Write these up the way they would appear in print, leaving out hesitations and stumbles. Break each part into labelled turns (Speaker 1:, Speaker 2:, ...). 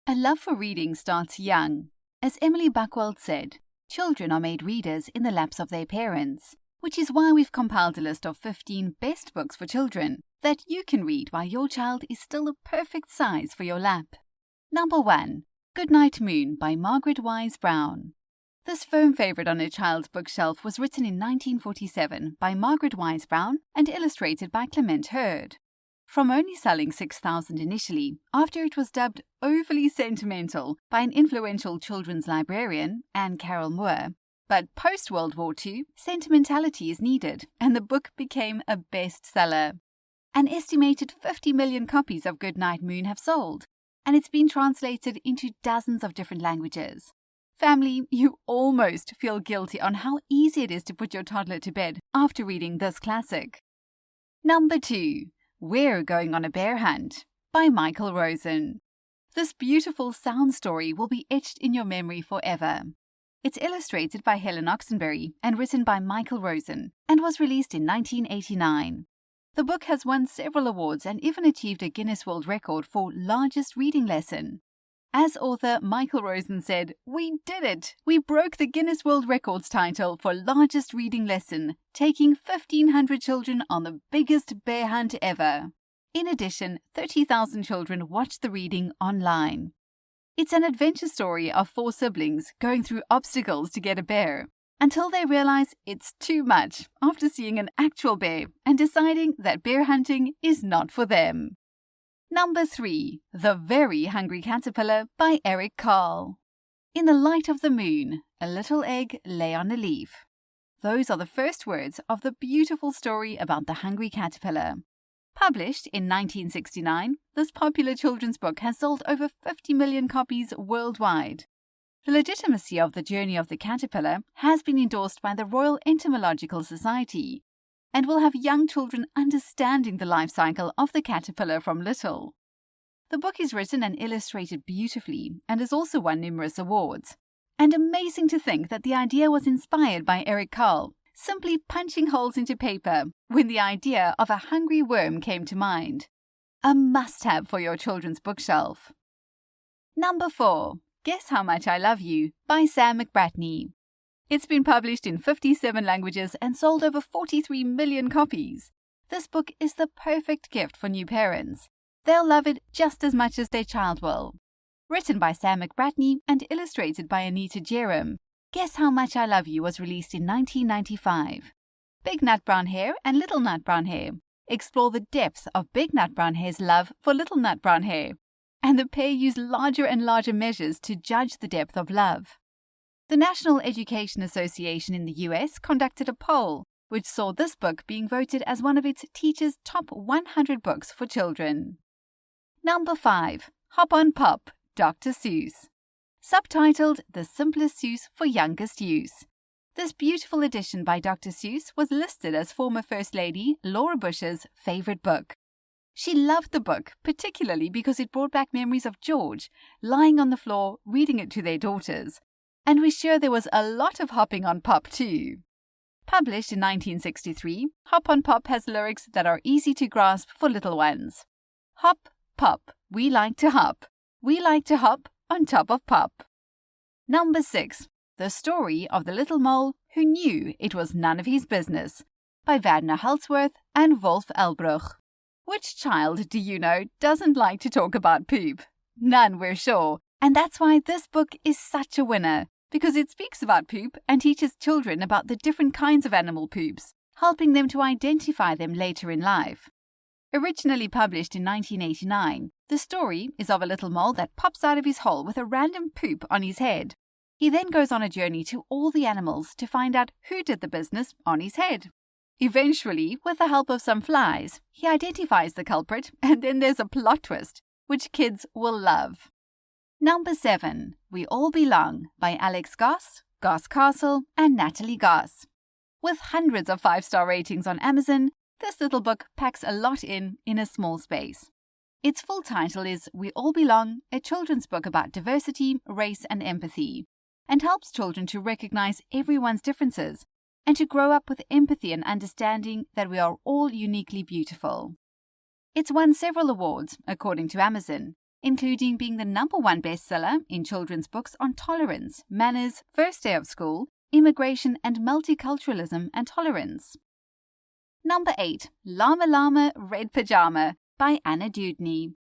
Speaker 1: A love for reading starts young. As Emily Buckwald said, children are made readers in the laps of their parents, which is why we've compiled a list of 15 best books for children that you can read while your child is still the perfect size for your lap. Number 1. Goodnight Moon by Margaret Wise Brown. This firm favorite on a child's bookshelf was written in 1947 by Margaret Wise Brown and illustrated by Clement Hurd. From only selling 6,000 initially, after it was dubbed overly sentimental by an influential children's librarian, Anne Carroll Moore, but post-World War II, sentimentality is needed, and the book became a bestseller. An estimated 50 million copies of Goodnight Moon have sold, and it's been translated into dozens of different languages. Family, you almost feel guilty on how easy it is to put your toddler to bed after reading this classic. Number 2. We're Going on a Bear Hunt by Michael Rosen. This beautiful sound story will be etched in your memory forever. It's illustrated by Helen Oxenberry and written by Michael Rosen and was released in 1989. The book has won several awards and even achieved a Guinness World Record for largest reading lesson. As author Michael Rosen said, "We did it! We broke the Guinness World Records title for largest reading lesson, taking 1,500 children on the biggest bear hunt ever." In addition, 30,000 children watched the reading online. It's an adventure story of 4 siblings going through obstacles to get a bear, until they realize it's too much after seeing an actual bear and deciding that bear hunting is not for them. Number 3. The Very Hungry Caterpillar by Eric Carle. In the light of the moon, a little egg lay on a leaf. Those are the first words of the beautiful story about the hungry caterpillar. Published in 1969, this popular children's book has sold over 50 million copies worldwide. The legitimacy of the journey of the caterpillar has been endorsed by the Royal Entomological Society, and will have young children understanding the life cycle of the caterpillar from little. The book is written and illustrated beautifully and has also won numerous awards. And amazing to think that the idea was inspired by Eric Carle, simply punching holes into paper when the idea of a hungry worm came to mind. A must-have for your children's bookshelf. Number 4. Guess How Much I Love You by Sam McBratney. It's been published in 57 languages and sold over 43 million copies. This book is the perfect gift for new parents. They'll love it just as much as their child will. Written by Sam McBratney and illustrated by Anita Jerem, Guess How Much I Love You was released in 1995. Big Nut Brown Hare and Little Nut Brown Hare explore the depth of Big Nut Brown Hare's love for Little Nut Brown Hare, and the pair use larger and larger measures to judge the depth of love. The National Education Association in the US conducted a poll, which saw this book being voted as one of its teachers' top 100 books for children. Number 5. Hop on Pop, Dr. Seuss. Subtitled The Simplest Seuss for Youngest Use. This beautiful edition by Dr. Seuss was listed as former First Lady Laura Bush's favorite book. She loved the book, particularly because it brought back memories of George lying on the floor reading it to their daughters. And we're sure there was a lot of hopping on Pop too. Published in 1963, Hop on Pop has lyrics that are easy to grasp for little ones. Hop, pop, we like to hop. We like to hop on top of Pop. Number 6. The Story of the Little Mole Who Knew It Was None of His Business by Werner Halsworth and Wolf Elbruch. Which child do you know doesn't like to talk about poop? None, we're sure. And that's why this book is such a winner, because it speaks about poop and teaches children about the different kinds of animal poops, helping them to identify them later in life. Originally published in 1989, the story is of a little mole that pops out of his hole with a random poop on his head. He then goes on a journey to all the animals to find out who did the business on his head. Eventually, with the help of some flies, he identifies the culprit, and then there's a plot twist, which kids will love. Number 7. We All Belong by Alex Goss, Goss Castle, and Natalie Goss. With hundreds of 5-star ratings on Amazon, this little book packs a lot in a small space. Its full title is We All Belong, a children's book about diversity, race, and empathy, and helps children to recognize everyone's differences and to grow up with empathy and understanding that we are all uniquely beautiful. It's won several awards, according to Amazon, including being the #1 bestseller in children's books on tolerance, manners, first day of school, immigration and multiculturalism and tolerance. Number 8. Llama Llama Red Pajama by Anna Dewdney.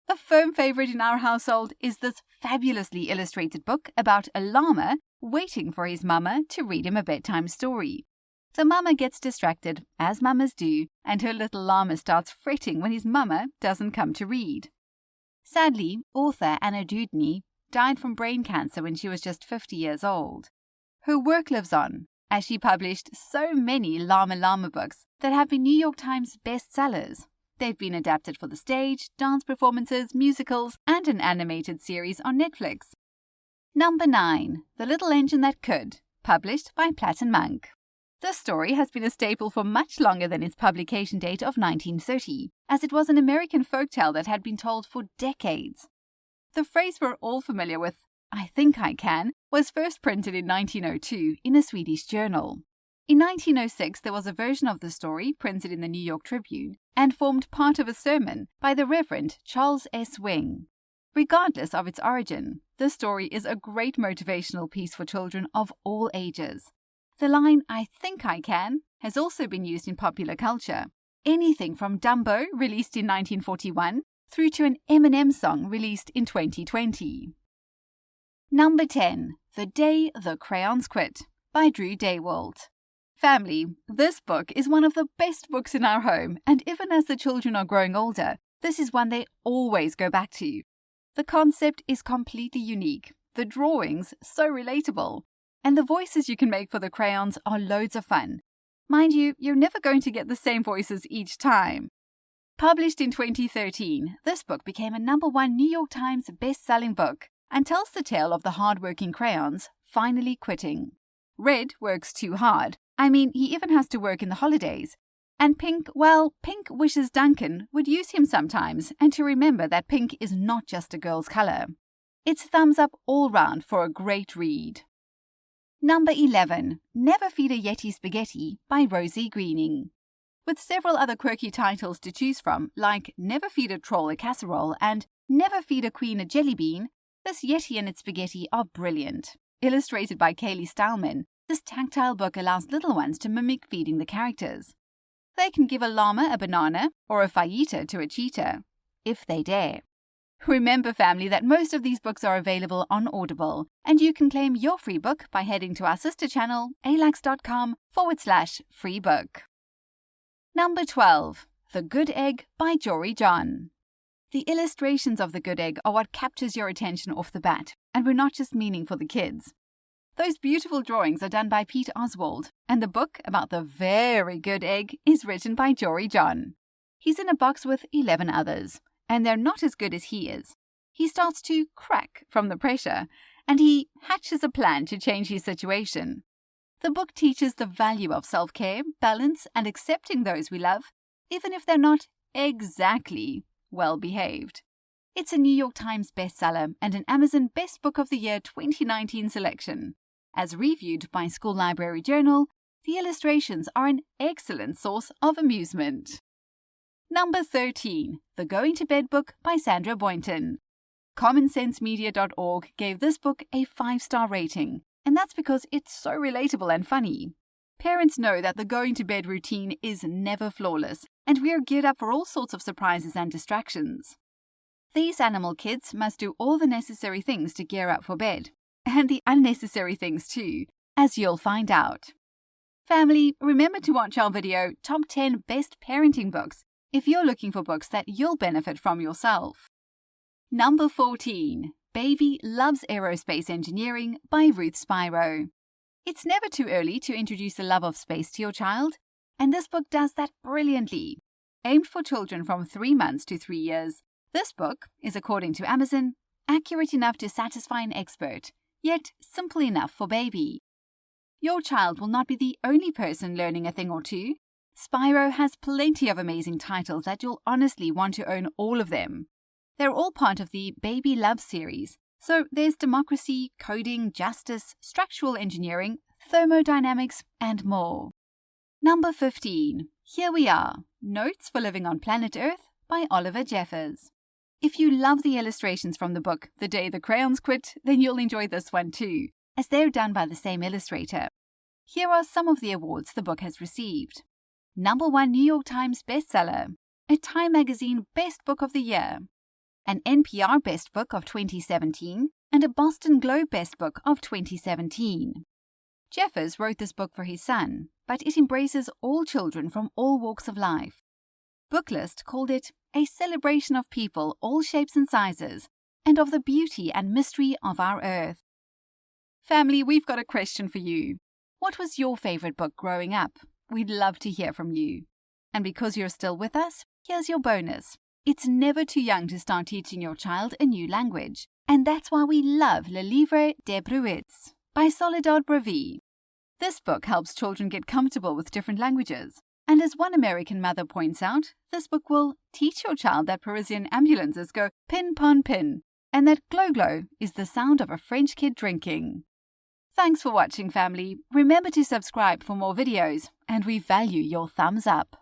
Speaker 1: A firm favorite in our household is this fabulously illustrated book about a llama waiting for his mama to read him a bedtime story. The mama gets distracted, as mamas do, and her little llama starts fretting when his mama doesn't come to read. Sadly, author Anna Dewdney died from brain cancer when she was just 50 years old. Her work lives on, as she published so many Llama Llama books that have been New York Times bestsellers. They've been adapted for the stage, dance performances, musicals, and an animated series on Netflix. Number 9. The Little Engine That Could, published by Platt & Monk. This story has been a staple for much longer than its publication date of 1930, as it was an American folktale that had been told for decades. The phrase we're all familiar with, "I think I can," was first printed in 1902 in a Swedish journal. In 1906, there was a version of the story printed in the New York Tribune and formed part of a sermon by the Reverend Charles S. Wing. Regardless of its origin, the story is a great motivational piece for children of all ages. The line, "I think I can," has also been used in popular culture. Anything from Dumbo, released in 1941, through to an Eminem song released in 2020. Number 10. The Day the Crayons Quit by Drew Daywalt. Family, this book is one of the best books in our home, and even as the children are growing older, this is one they always go back to. The concept is completely unique, the drawings so relatable, and the voices you can make for the crayons are loads of fun. Mind you, you're never going to get the same voices each time. Published in 2013, this book became a #1 New York Times best-selling book and tells the tale of the hard-working crayons finally quitting. Red works too hard. He even has to work in the holidays. And Pink wishes Duncan would use him sometimes and to remember that pink is not just a girl's color. It's thumbs up all round for a great read. Number 11. Never Feed a Yeti Spaghetti by Rosie Greening. With several other quirky titles to choose from, like Never Feed a Troll a Casserole and Never Feed a Queen a Jelly Bean, this Yeti and its spaghetti are brilliant. Illustrated by Kaylee Stallman, this tactile book allows little ones to mimic feeding the characters. They can give a llama a banana or a fajita to a cheetah, if they dare. Remember, family, that most of these books are available on Audible, and you can claim your free book by heading to our sister channel, alax.com/free book. Number 12. The Good Egg by Jory John. The illustrations of The Good Egg are what captures your attention off the bat, and we're not just meaning for the kids. Those beautiful drawings are done by Pete Oswald, and the book about the very good egg is written by Jory John. He's in a box with 11 others, and they're not as good as he is. He starts to crack from the pressure, and he hatches a plan to change his situation. The book teaches the value of self-care, balance, and accepting those we love, even if they're not exactly well-behaved. It's a New York Times bestseller and an Amazon Best Book of the Year 2019 selection. As reviewed by School Library Journal, the illustrations are an excellent source of amusement. Number 13. The Going to Bed Book by Sandra Boynton. CommonSenseMedia.org gave this book a 5-star rating, and that's because it's so relatable and funny. Parents know that the going to bed routine is never flawless, and we are geared up for all sorts of surprises and distractions. These animal kids must do all the necessary things to gear up for bed, and the unnecessary things too, as you'll find out. Family, remember to watch our video, Top 10 Best Parenting Books, if you're looking for books that you'll benefit from yourself. Number 14. Baby Loves Aerospace Engineering by Ruth Spiro. It's never too early to introduce the love of space to your child, and this book does that brilliantly. Aimed for children from 3 months to 3 years, this book is, according to Amazon, accurate enough to satisfy an expert, yet simple enough for baby. Your child will not be the only person learning a thing or two. Spiro has plenty of amazing titles that you'll honestly want to own all of them. They're all part of the Baby Love series, so there's democracy, coding, justice, structural engineering, thermodynamics, and more. Number 15. Here We Are, Notes for Living on Planet Earth by Oliver Jeffers. If you love the illustrations from the book The Day the Crayons Quit, then you'll enjoy this one too, as they're done by the same illustrator. Here are some of the awards the book has received. #1 New York Times bestseller, a Time Magazine Best Book of the Year, an NPR Best Book of 2017, and a Boston Globe Best Book of 2017. Jeffers wrote this book for his son, but it embraces all children from all walks of life. Booklist called it a celebration of people, all shapes and sizes, and of the beauty and mystery of our earth. Family, we've got a question for you. What was your favorite book growing up? We'd love to hear from you. And because you're still with us, here's your bonus. It's never too young to start teaching your child a new language. And that's why we love Le Livre des Bruits by Soledad Bravi. This book helps children get comfortable with different languages. And as one American mother points out, this book will teach your child that Parisian ambulances go pin pon pin, and that glow glow is the sound of a French kid drinking. Thanks for watching, family. Remember to subscribe for more videos, and we value your thumbs up.